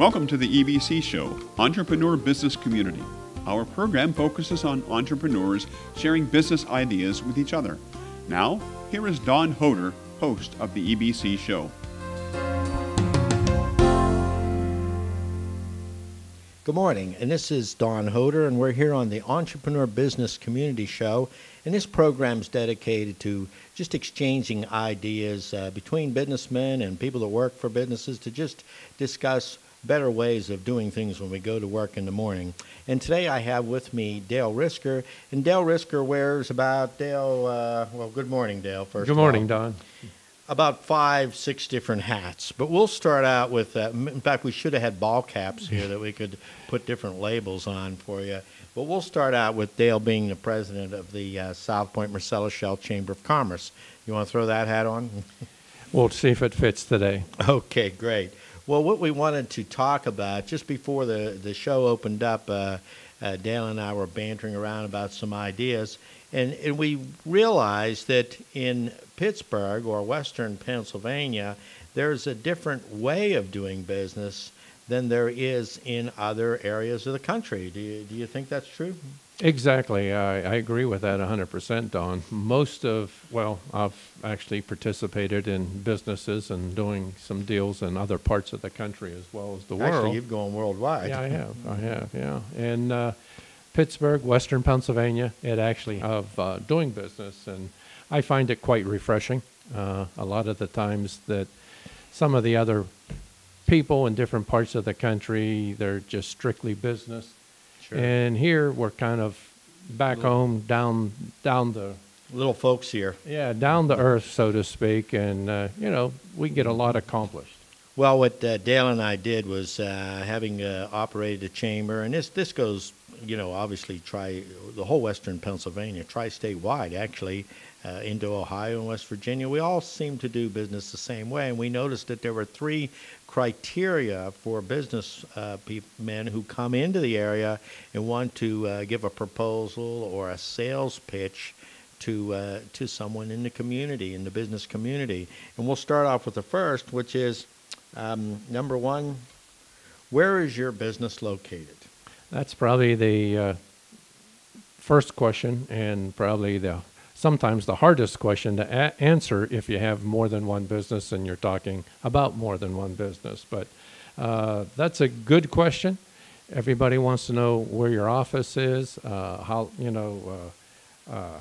Welcome to the EBC Show, Entrepreneur Business Community. Our program focuses on entrepreneurs sharing business ideas with each other. Now, here is Don Hoder, host of the EBC Show. Good morning, and this is Don Hoder, and we're here on the Entrepreneur Business Community Show, and this program is dedicated to just exchanging ideas between businessmen and people that work for businesses to just discuss better ways of doing things when we go to work in the morning. And today I have with me Dale Risker, and Dale Risker wears about, good morning, Dale, first Good morning, Don. About 5-6 different hats. But we'll start out with, in fact, we should have had ball caps here that we could put different labels on for you. But we'll start out with Dale being the president of the Southpointe Marcellus Shell Chamber of Commerce. You want to throw that hat on? We'll see if it fits today. Okay, great. Well, what we wanted to talk about, just before the show opened up, Dale and I were bantering around about some ideas, and we realized that in Pittsburgh or Western Pennsylvania, there's a different way of doing business than there is in other areas of the country. Do you think that's true? Exactly. I agree with that 100%, Don. I've actually participated in businesses and doing some deals in other parts of the country as well as the world. Actually, you've gone worldwide. Yeah, I have, yeah. And Pittsburgh, Western Pennsylvania, it actually of doing business, and I find it quite refreshing. A lot of the times that some of the other people in different parts of the country, they're just strictly business. Sure. And here we're kind of back home, down the little folks here. Yeah, down the earth, so to speak, and we get a lot accomplished. Well, what Dale and I did was having operated a chamber, and this goes, obviously the whole Western Pennsylvania, tri-state wide actually, into Ohio and West Virginia. We all seem to do business the same way, and we noticed that there were 3 criteria for business men who come into the area and want to give a proposal or a sales pitch to someone in the community, in the business community. And we'll start off with the first, which is number 1, where is your business located? That's probably the first question, and probably sometimes the hardest question to answer if you have more than one business and you're talking about more than one business. But that's a good question. Everybody wants to know where your office is, how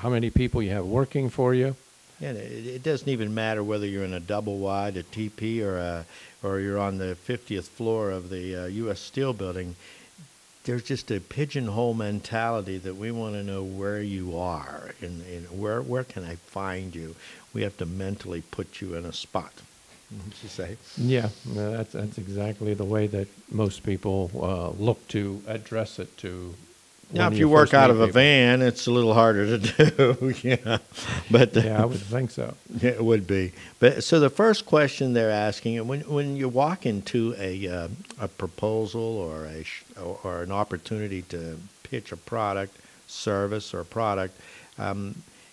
many people you have working for you. And it doesn't even matter whether you're in a double wide, a TP, or you're on the 50th floor of the U.S. Steel Building. There's just a pigeonhole mentality that we want to know where you are and where can I find you. We have to mentally put you in a spot. What you say? Yeah, that's exactly the way that most people look to address it to. Now, if you work out of a van, it's a little harder to do. Yeah, but yeah, I would think so. Yeah, it would be. But so the first question they're asking, when you walk into a proposal or an opportunity to pitch a product, service, or product,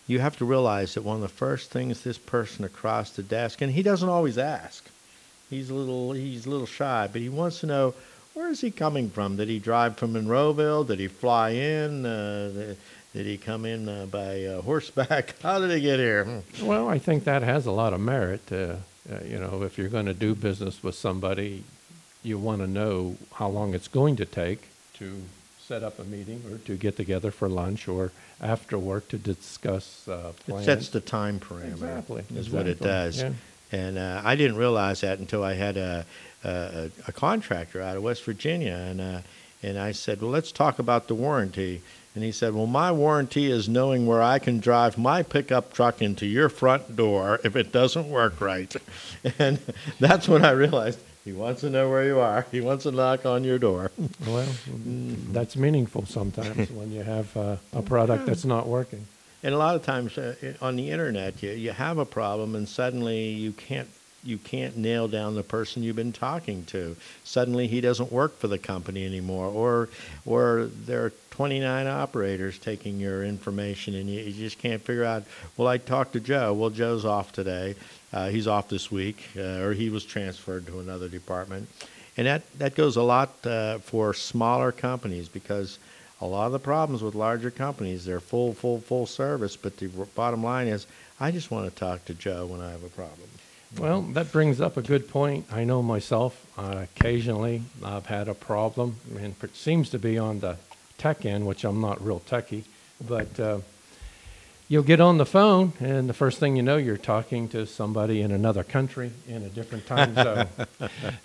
you have to realize that one of the first things this person across the desk, and he doesn't always ask. He's a little shy, but he wants to know, where is he coming from? Did he drive from Monroeville? Did he fly in? Did he come in by horseback? How did he get here? Well, I think that has a lot of merit. If you're going to do business with somebody, you want to know how long it's going to take to set up a meeting or to get together for lunch or after work to discuss plans. It sets the time parameter. Exactly. Is what it does. Yeah. And I didn't realize that until I had a contractor out of West Virginia, and I said, well, let's talk about the warranty. And he said, well, my warranty is knowing where I can drive my pickup truck into your front door if it doesn't work right. And that's when I realized he wants to know where you are. He wants to knock on your door. Well, that's meaningful sometimes when you have a product that's not working. And a lot of times on the internet, you have a problem, and suddenly you can't nail down the person you've been talking to. Suddenly he doesn't work for the company anymore, or there are 29 operators taking your information, and you just can't figure out, well, I talked to Joe. Well, Joe's off today. He's off this week, or he was transferred to another department. And that goes a lot for smaller companies, because a lot of the problems with larger companies, they're full service, but the bottom line is, I just want to talk to Joe when I have a problem. Well, that brings up a good point. I know myself, occasionally I've had a problem, and it seems to be on the tech end, which I'm not real techie, but you'll get on the phone, and the first thing you know, you're talking to somebody in another country in a different time zone.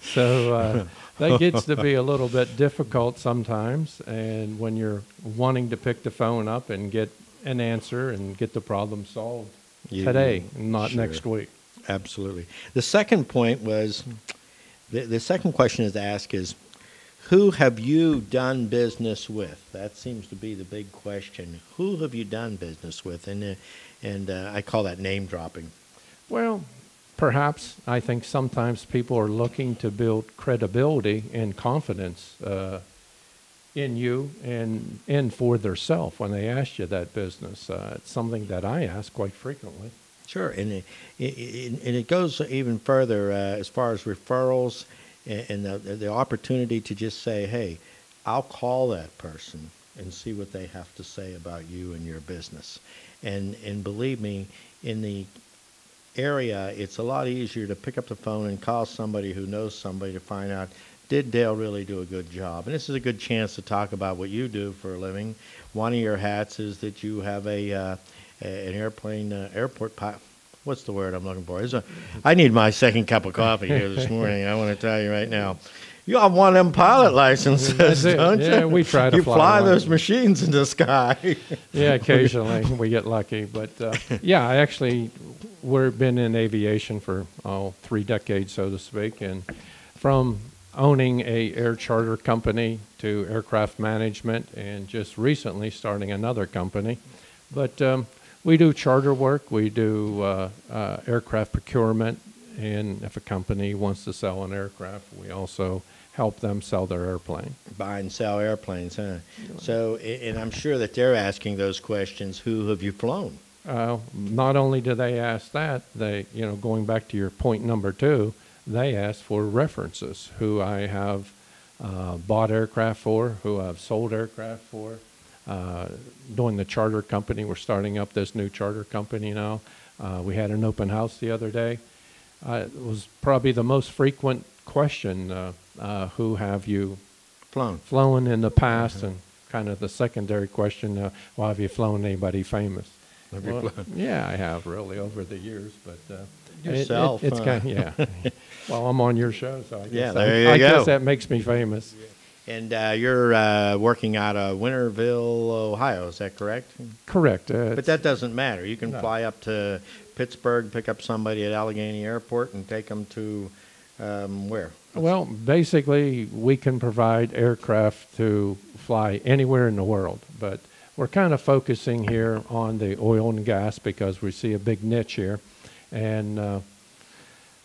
So that gets to be a little bit difficult sometimes, and when you're wanting to pick the phone up and get an answer and get the problem solved today, not sure. next week. Absolutely. The second point was, the second question is asked is, who have you done business with? That seems to be the big question. Who have you done business with? And I call that name dropping. Well, perhaps I think sometimes people are looking to build credibility and confidence in you and for their self when they ask you that business. It's something that I ask quite frequently. Sure, and it goes even further as far as referrals and the opportunity to just say, hey, I'll call that person and see what they have to say about you and your business. And believe me, in the area, it's a lot easier to pick up the phone and call somebody who knows somebody to find out, did Dale really do a good job? And this is a good chance to talk about what you do for a living. One of your hats is that you have an airport pilot. What's the word I'm looking for? I need my second cup of coffee here this morning. I want to tell you right now. You have one of them pilot licenses, don't you? Yeah, we try to fly those machines in the sky. Yeah, occasionally we get lucky. But yeah, we've been in aviation for 3 decades, so to speak. And from owning a air charter company to aircraft management, and just recently starting another company. But we do charter work, we do aircraft procurement, and if a company wants to sell an aircraft, we also help them sell their airplane. Buy and sell airplanes, huh? So, and I'm sure that they're asking those questions, who have you flown? Not only do they ask that, they, going back to your point number 2, they ask for references, who I have bought aircraft for, who I've sold aircraft for. Doing the charter company, we're starting up this new charter company now. We had an open house the other day. It was probably the most frequent question, who have you flown in the past, and kind of the secondary question, well, have you flown anybody famous? Yeah, I have really over the years, but yourself. It's kind of, yeah. Well, I'm on your show, so I guess, I guess that makes me famous. And you're working out of Winterville, Ohio, is that correct? Correct. But that doesn't matter. You can fly up to Pittsburgh, pick up somebody at Allegheny Airport, and take them to where? Well, basically, we can provide aircraft to fly anywhere in the world, but we're kind of focusing here on the oil and gas because we see a big niche here, and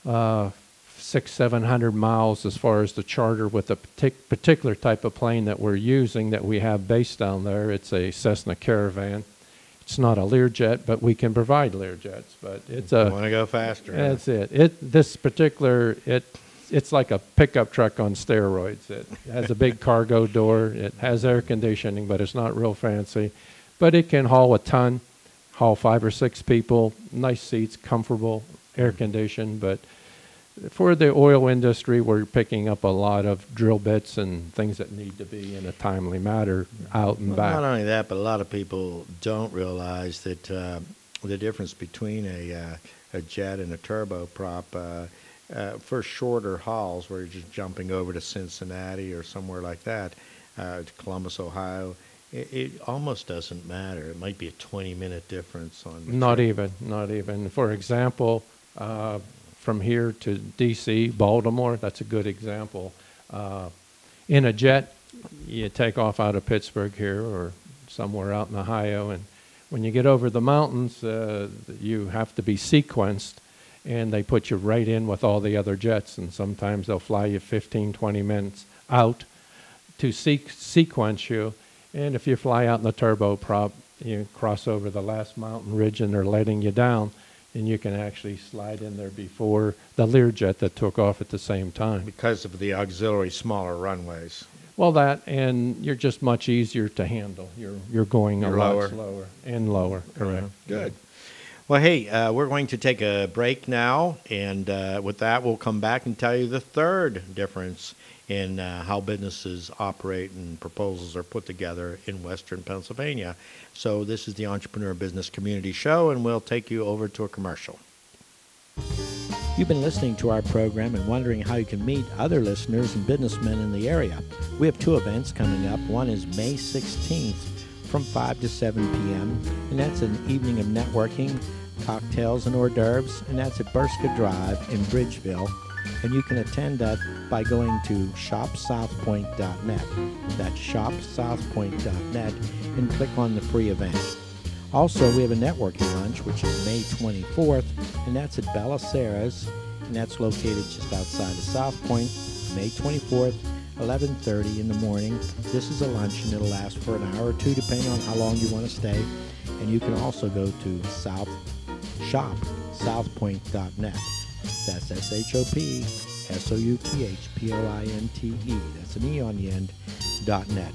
600-700 miles as far as the charter with a particular type of plane that we're using that we have based down there. It's a Cessna Caravan. It's not a Learjet, but we can provide Learjets. But it's a. Want to go faster? That's it. This particular it's like a pickup truck on steroids. It has a big cargo door. It has air conditioning, but it's not real fancy. But it can haul a ton, haul 5 or 6 people. Nice seats, comfortable, air conditioned, but. For the oil industry, we're picking up a lot of drill bits and things that need to be in a timely manner out and back. Not only that, but a lot of people don't realize that the difference between a jet and a turboprop for shorter hauls, where you're just jumping over to Cincinnati or somewhere like that, to Columbus, Ohio, it almost doesn't matter. It might be a 20-minute difference on the Not trip. even. For example, from here to D.C., Baltimore, that's a good example. In a jet, you take off out of Pittsburgh here or somewhere out in Ohio, and when you get over the mountains, you have to be sequenced, and they put you right in with all the other jets, and sometimes they'll fly you 15, 20 minutes out to sequence you, and if you fly out in the turboprop, you cross over the last mountain ridge and they're letting you down, and you can actually slide in there before the Learjet that took off at the same time. Because of the auxiliary smaller runways. Well, that, and you're just much easier to handle. You're going a lot slower and lower, correct. Good. Well, hey, we're going to take a break now, and with that, we'll come back and tell you the third difference in how businesses operate and proposals are put together in Western Pennsylvania. So this is the Entrepreneur Business Community Show, and we'll take you over to a commercial. You've been listening to our program and wondering how you can meet other listeners and businessmen in the area. We have two events coming up. One is May 16th from 5 to 7 p.m., and that's an evening of networking, cocktails, and hors d'oeuvres, and that's at Burska Drive in Bridgeville. And you can attend that by going to shopsouthpointe.net. That's shopsouthpointe.net, and click on the free event. Also, we have a networking lunch, which is May 24th, and that's at Bella Sarah's, and that's located just outside of Southpointe, May 24th, 11:30 in the morning. This is a lunch, and it'll last for an hour or two, depending on how long you want to stay. And you can also go to shopsouthpointe.net. That's SHOPSOUTHPOINTE. That's an E on the end, .net.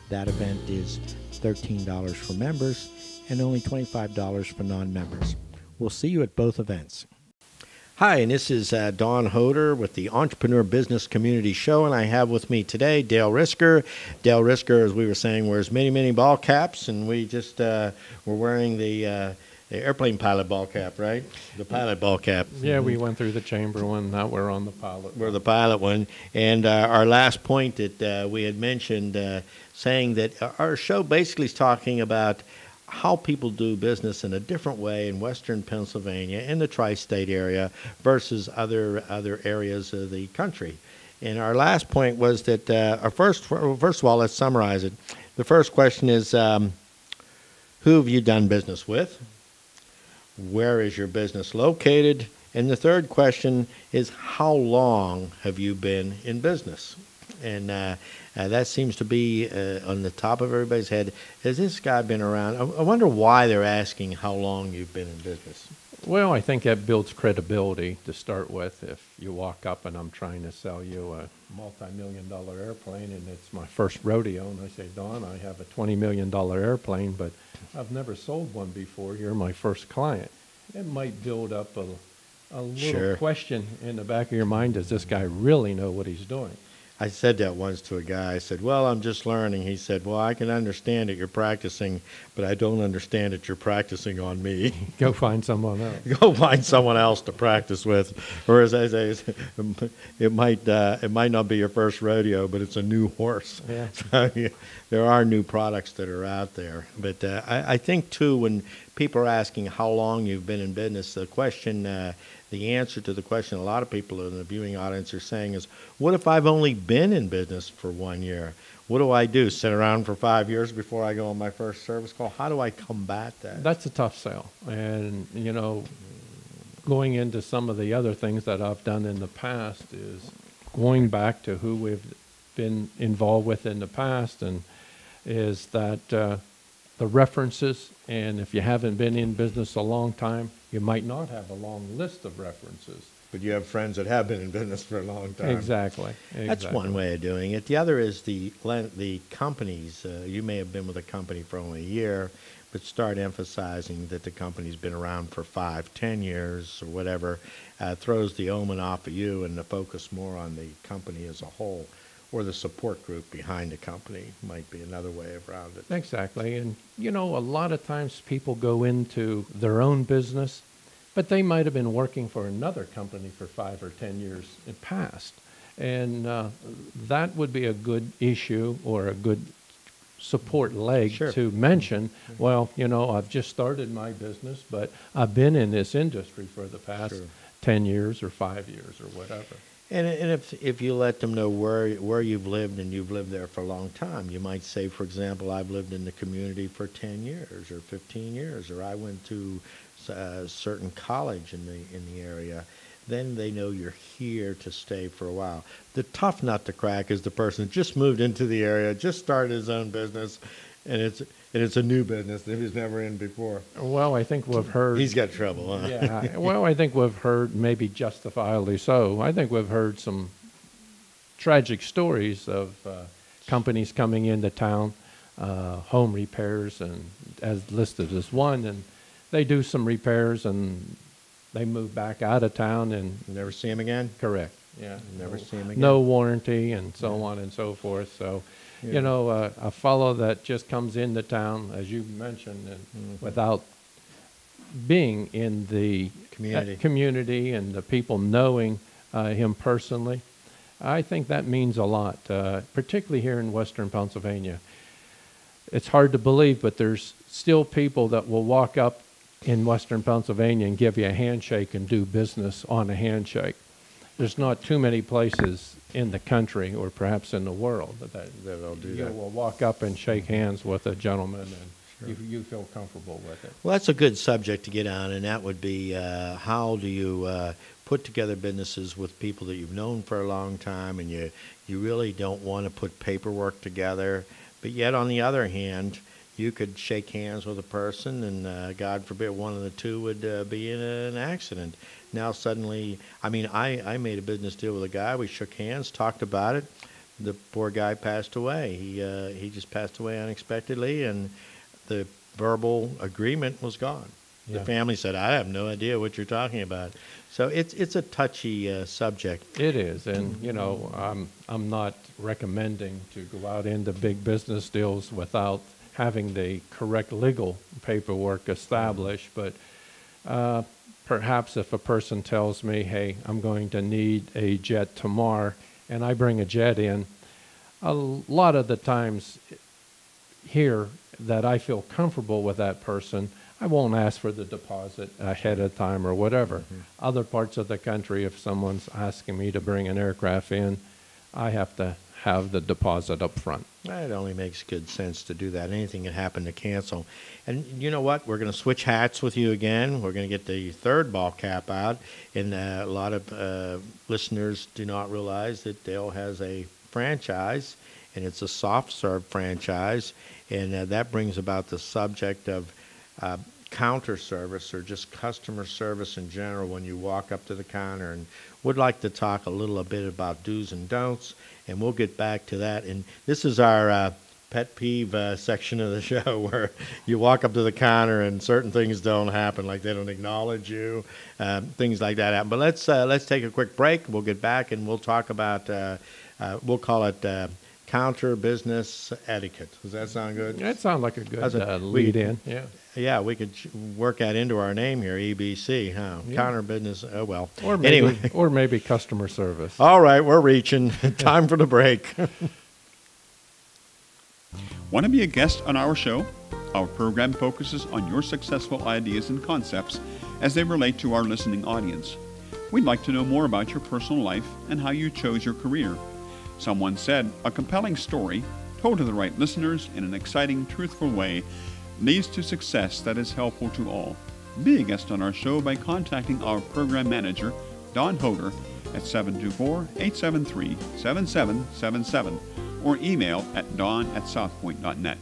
That event is $13 for members and only $25 for non-members. We'll see you at both events. Hi, and this is Don Hoder with the Entrepreneur Business Community Show, and I have with me today Dale Risker. Dale Risker, as we were saying, wears many ball caps, and we just were wearing the airplane pilot ball cap, right? The pilot ball cap. Yeah, we went through the chamber one. Now we're on the pilot. We're the pilot one. And our last point that we had mentioned, saying that our show basically is talking about how people do business in a different way in Western Pennsylvania, in the tri-state area, versus other areas of the country. And our last point was that, first of all, let's summarize it. The first question is, who have you done business with? Where is your business located? And the third question is, how long have you been in business? And that seems to be on the top of everybody's head. Has this guy been around? I wonder why they're asking how long you've been in business. Well, I think that builds credibility to start with. If you walk up and I'm trying to sell you a multi-million-dollar airplane and it's my first rodeo, and I say, Don, I have a $20 million airplane, but I've never sold one before. You're my first client. It might build up a little question in the back of your mind. Does this guy really know what he's doing? I said that once to a guy. I said, well, I'm just learning. He said, well, I can understand that you're practicing, but I don't understand that you're practicing on me. Go find someone else. Go find someone else to practice with. Or as I say, it might not be your first rodeo, but it's a new horse. Yeah. So, there are new products that are out there. But I think, too, when people are asking how long you've been in business, the answer to the question a lot of people in the viewing audience are saying is, what if I've only been in business for 1 year? What do I do? Sit around for 5 years before I go on my first service call? How do I combat that? That's a tough sell. And, going into some of the other things that I've done in the past is going back to who we've been involved with in the past, and is that the references, and if you haven't been in business a long time, you might not have a long list of references. But you have friends that have been in business for a long time. Exactly. That's one way of doing it. The other is the companies. You may have been with a company for only a year, but start emphasizing that the company's been around for 5, 10 years or whatever. Throws the omen off of you and the focus more on the company as a whole. Or the support group behind the company might be another way around it. Exactly. And, a lot of times people go into their own business, but they might have been working for another company for 5 or 10 years in past. And that would be a good issue or a good support leg to mention. Well, I've just started my business, but I've been in this industry for the past 10 years or 5 years or whatever. And if you let them know where you've lived, and you've lived there for a long time, you might say, for example, I've lived in the community for 10 years or 15 years, or I went to a certain college in the area. Then they know you're here to stay for a while. The tough nut to crack is the person that just moved into the area, just started his own business, and and it's a new business that he was never in before. Well, I think we've heard. He's got trouble, huh? Yeah. Well, I think we've heard, maybe justifiably so. I think we've heard some tragic stories of companies coming into town, home repairs, and as listed as one, and they do some repairs and they move back out of town and Never see him again? correct. Yeah. Never see him again? No warranty and so on and so forth. So, you know, a fellow that just comes into town, as you mentioned, and without being in the community and the people knowing him personally, I think that means a lot, particularly here in Western Pennsylvania. It's hard to believe, but there's still people that will walk up in Western Pennsylvania and give you a handshake and do business on a handshake. There's not too many places in the country, or perhaps in the world, that'll do that. You will walk up and shake hands with a gentleman, and you feel comfortable with it. Well, that's a good subject to get on, and that would be how do you put together businesses with people that you've known for a long time, and you really don't want to put paperwork together, but yet on the other hand, you could shake hands with a person, and God forbid one of the two would be in an accident. Now suddenly, I mean, I made a business deal with a guy. We shook hands, talked about it. The poor guy passed away. He just passed away unexpectedly, and the verbal agreement was gone. Yeah. The family said, "I have no idea what you're talking about." So it's a touchy subject. It is, and you know, I'm not recommending to go out into big business deals without having the correct legal paperwork established, but perhaps if a person tells me, hey, I'm going to need a jet tomorrow, and I bring a jet in, a lot of the times here that I feel comfortable with that person, I won't ask for the deposit ahead of time or whatever. Other parts of the country, if someone's asking me to bring an aircraft in, I have to have the deposit up front. It only makes good sense to do that. Anything can happen to cancel. And you know what? We're going to switch hats with you again. We're going to get the third ball cap out. And a lot of listeners do not realize that Dale has a franchise, and it's a soft serve franchise. And that brings about the subject of counter service, or just customer service in general when you walk up to the counter. And would like to talk a little bit about do's and don'ts, and we'll get back to that. And this is our pet peeve section of the show, where you walk up to the counter and certain things don't happen, like they don't acknowledge you, things like that happen. But let's take a quick break. We'll get back and we'll talk about we'll call it counter business etiquette. Does that sound good? That sounds like a good lead in. Yeah. Yeah, we could work that into our name here, EBC, huh? Yeah. Counter business, oh well. Or maybe, anyway. Or maybe customer service. All right, we're reaching. Time for the break. Want to be a guest on our show? Our program focuses on your successful ideas and concepts as they relate to our listening audience. We'd like to know more about your personal life and how you chose your career. Someone said, a compelling story, told to the right listeners in an exciting, truthful way, leads to success that is helpful to all. Be a guest on our show by contacting our program manager, Don Hoder, at 724-873-7777 or email at don@southpointe.net.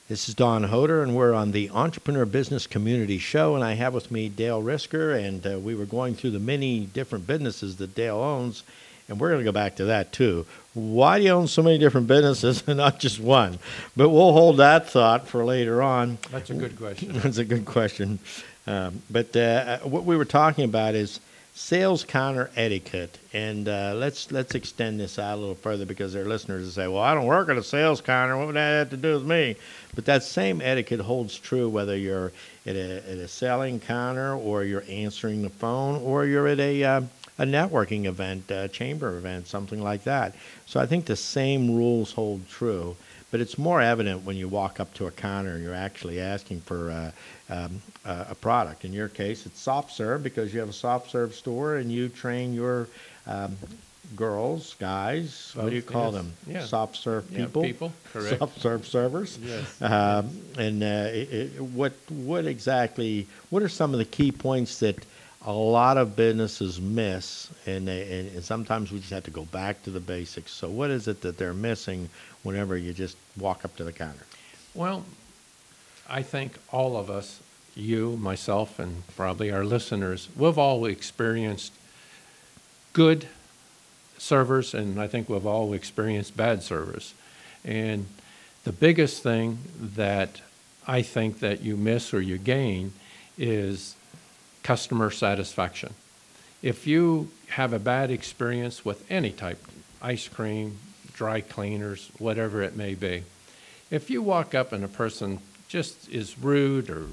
This is Don Hoder, and we're on the Entrepreneur Business Community Show, and I have with me Dale Risker, and we were going through the many different businesses that Dale owns, and we're going to go back to that too. Why do you own so many different businesses and not just one? But we'll hold that thought for later on. That's a good question. That's a good question. But what we were talking about is sales counter etiquette, and let's extend this out a little further, because there are listeners that say, well, I don't work at a sales counter. What would that have to do with me? But that same etiquette holds true whether you're at a selling counter, or you're answering the phone, or you're at a networking event, chamber event, something like that. So I think the same rules hold true, but it's more evident when you walk up to a counter and you're actually asking for a product. In your case, it's soft serve, because you have a soft serve store and you train your girls, guys, what do you call them? Yeah. Soft serve people? Yeah, people, correct. Soft serve servers. Yes. And what are some of the key points that a lot of businesses miss, and sometimes we just have to go back to the basics. So what is it that they're missing whenever you just walk up to the counter? Well, I think all of us, you, myself, and probably our listeners, we've all experienced good servers, and I think we've all experienced bad servers. And the biggest thing that I think that you miss or you gain is customer satisfaction. If you have a bad experience with any type, ice cream, dry cleaners, whatever it may be, if you walk up and a person just is rude or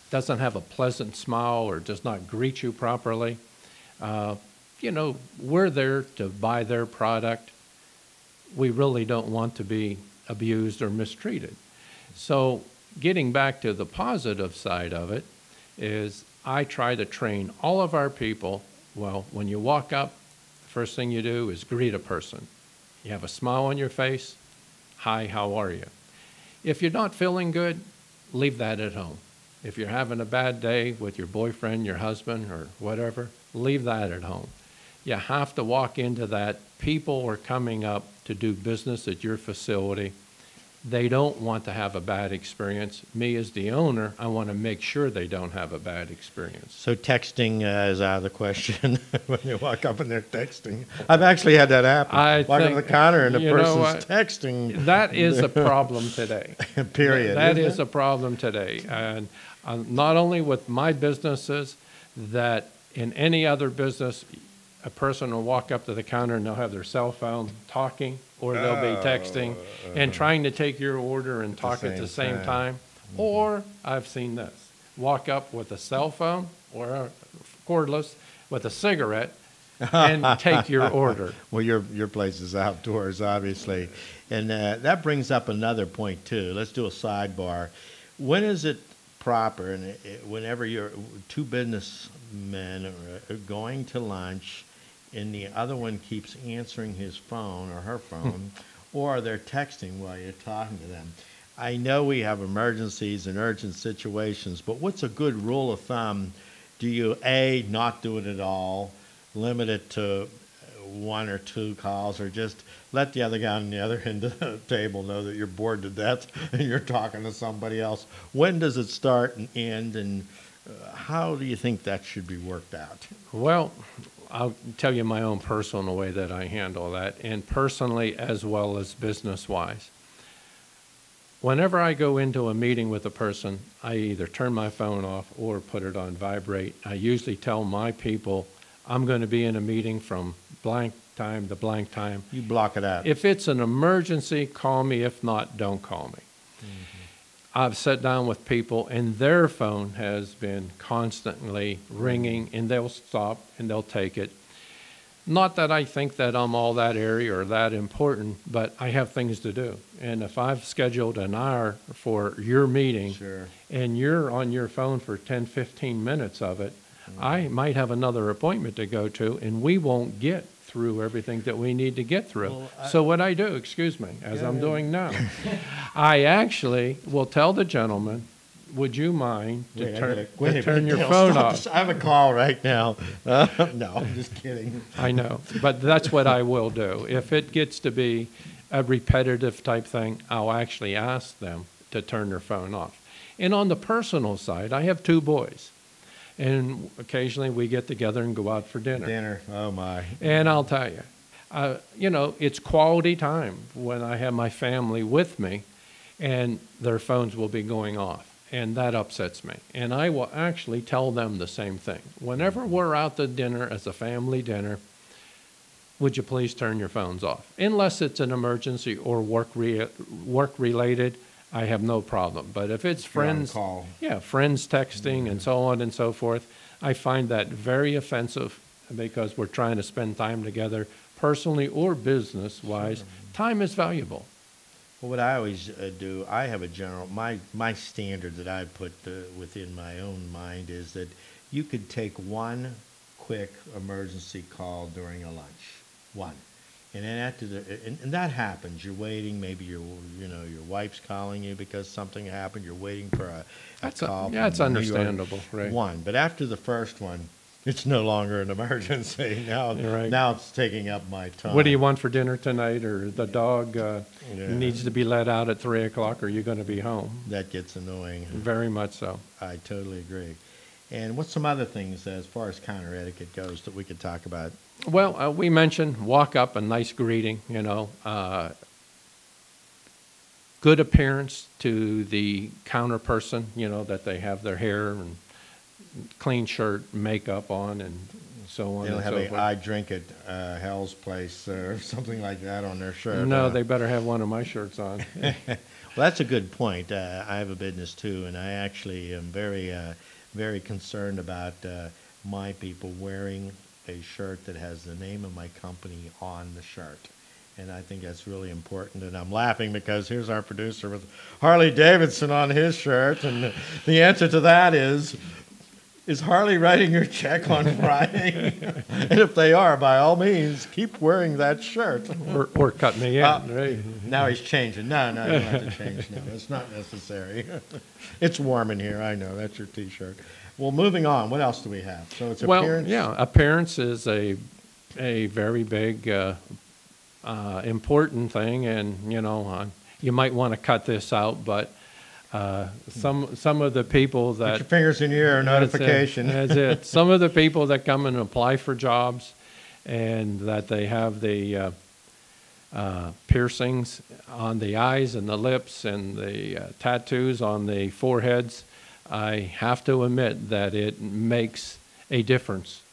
doesn't have a pleasant smile or does not greet you properly, we're there to buy their product. We really don't want to be abused or mistreated. So getting back to the positive side of it is I try to train all of our people. Well, when you walk up, the first thing you do is greet a person. You have a smile on your face. Hi, how are you? If you're not feeling good, leave that at home. If you're having a bad day with your boyfriend, your husband, or whatever, leave that at home. You have to walk into that. People are coming up to do business at your facility. They don't want to have a bad experience. Me as the owner, I want to make sure they don't have a bad experience. So texting is out of the question when you walk up and they're texting. I've actually had that happen. Walk up to the counter and the person's texting. That is a problem today. Period. That is a problem today. And not only with my businesses, that in any other business, a person will walk up to the counter and they'll have their cell phone talking, or they'll be texting and trying to take your order and talk at the same time. Mm-hmm. Or I've seen this, walk up with a cell phone or a cordless with a cigarette and take your order. Well, your place is outdoors, obviously. And that brings up another point, too. Let's do a sidebar. When is it proper, and whenever you're two businessmen are going to lunch and the other one keeps answering his phone or her phone, or they're texting while you're talking to them. I know we have emergencies and urgent situations, but what's a good rule of thumb? Do you, A, not do it at all, limit it to one or two calls, or just let the other guy on the other end of the table know that you're bored to death and you're talking to somebody else? When does it start and end, and how do you think that should be worked out? Well, I'll tell you my own personal way that I handle that, and personally as well as business-wise. Whenever I go into a meeting with a person, I either turn my phone off or put it on vibrate. I usually tell my people, I'm going to be in a meeting from blank time to blank time. You block it out. If it's an emergency, call me. If not, don't call me. Mm-hmm. I've sat down with people and their phone has been constantly ringing, and they'll stop and they'll take it. Not that I think that I'm all that airy or that important, but I have things to do. And if I've scheduled an hour for your meeting, sure, and you're on your phone for 10, 15 minutes of it, I might have another appointment to go to, and we won't get through everything that we need to get through. Well, so what I do, excuse me, as I'm doing now, I actually will tell the gentleman, would you mind to turn your phone off? I have a call right now. No, I'm just kidding. I know, but that's what I will do. If it gets to be a repetitive type thing, I'll actually ask them to turn their phone off. And on the personal side, I have two boys. And occasionally we get together and go out for dinner. Dinner, oh my. And I'll tell you, it's quality time when I have my family with me and their phones will be going off. And that upsets me. And I will actually tell them the same thing. Whenever we're out to dinner as a family dinner, would you please turn your phones off? Unless it's an emergency or work-related, I have no problem. But if it's friends, friends texting and so on and so forth, I find that very offensive because we're trying to spend time together personally or business-wise. Sure. Time is valuable. Well, what I always do, I have a general, my standard that I put within my own mind is that you could take one quick emergency call during a lunch. One. And then after and that happens. You're waiting. Maybe your wife's calling you because something happened. You're waiting for a call. Yeah, it's from New York. understandable, right? One, but after the first one, it's no longer an emergency. Now, Right. now it's taking up my time. What do you want for dinner tonight? Or the dog needs to be let out at 3 o'clock. Or are you going to be home? That gets annoying. Very much so. I totally agree. And what's some other things as far as counter etiquette goes that we could talk about? Well, we mentioned walk up, a nice greeting, good appearance to the counter person, that they have their hair and clean shirt, makeup on, and so on. They don't and have so a forth. I drink at Hell's Place or something like that on their shirt. No, they better have one of my shirts on. Well, that's a good point. I have a business too, and I actually am very concerned about my people wearing a shirt that has the name of my company on the shirt. And I think that's really important. And I'm laughing because here's our producer with Harley Davidson on his shirt. And the answer to that is Harley writing your check on Friday? And if they are, by all means, keep wearing that shirt. or cut me in. Right. Now he's changing. No, you don't have to change now. It's not necessary. It's warm in here. I know. That's your T-shirt. Well, moving on. What else do we have? So it's appearance. Well, yeah, appearance is a very big, important thing, and you might want to cut this out, but some of the people that put your fingers in your ear, notification. That's it. Some of the people that come and apply for jobs, and that they have the piercings on the eyes and the lips and the tattoos on the foreheads. I have to admit that it makes a difference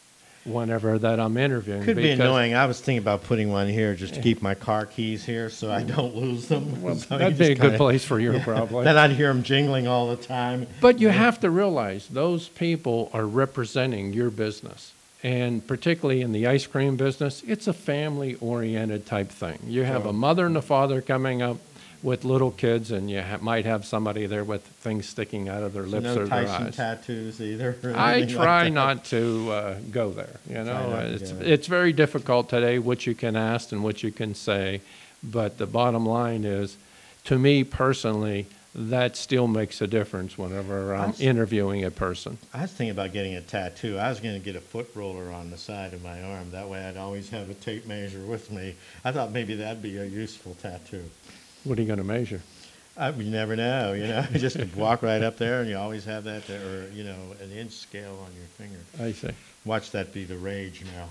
whenever that I'm interviewing. Could be annoying. I was thinking about putting one here just to keep my car keys here so I don't lose them. Well, So that'd be a good place for you, probably. Then I'd hear them jingling all the time. But you have to realize those people are representing your business. And particularly in the ice cream business, it's a family-oriented type thing. You have a mother and a father coming up with little kids, and you might have somebody there with things sticking out of their lips or their Tyson eyes. tattoos either. I try not to go there. It's very difficult today what you can ask and what you can say, but the bottom line is, to me personally, that still makes a difference whenever I'm interviewing a person. I was thinking about getting a tattoo. I was going to get a foot roller on the side of my arm. That way I'd always have a tape measure with me. I thought maybe that'd be a useful tattoo. What are you going to measure? You never know, You just walk right up there and you always have that there, or, an inch scale on your finger. I see. Watch that be the rage now.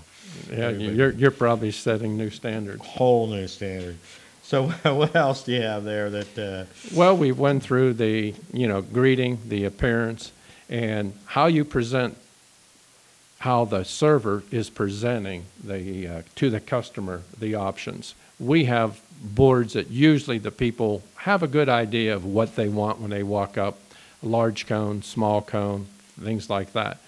Yeah, you're probably setting new standards. Whole new standard. So what else do you have there that... Well, we went through the, greeting, the appearance, and how you present, how the server is presenting to the customer the options. We have boards that usually the people have a good idea of what they want when they walk up, large cone, small cone, things like that.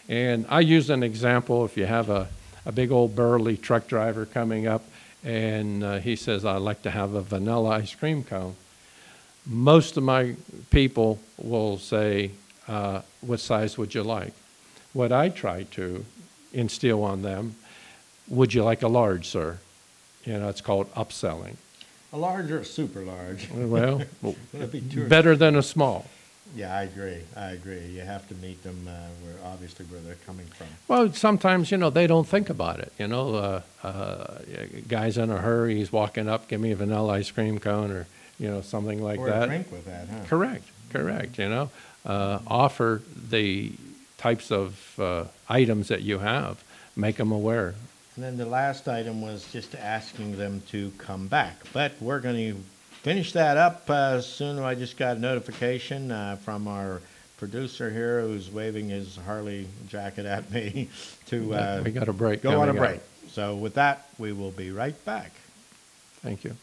And I use an example. If you have a big old burly truck driver coming up and he says, I'd like to have a vanilla ice cream cone. Most of my people will say, what size would you like? What I try to instill on them, would you like a large, sir? It's called upselling. A large or a super large? Well, Would it be better than a small. Yeah, I agree. You have to meet them where they're coming from. Well, sometimes, they don't think about it. Guy's in a hurry, he's walking up, give me a vanilla ice cream cone or, something like or that. Or a drink with that, huh? Correct, offer the types of items that you have, make them aware. And then the last item was just asking them to come back. But we're going to finish that up soon. I just got a notification from our producer here who's waving his Harley jacket at me to we got a break. Go on a break. Up. So with that, we will be right back. Thank you.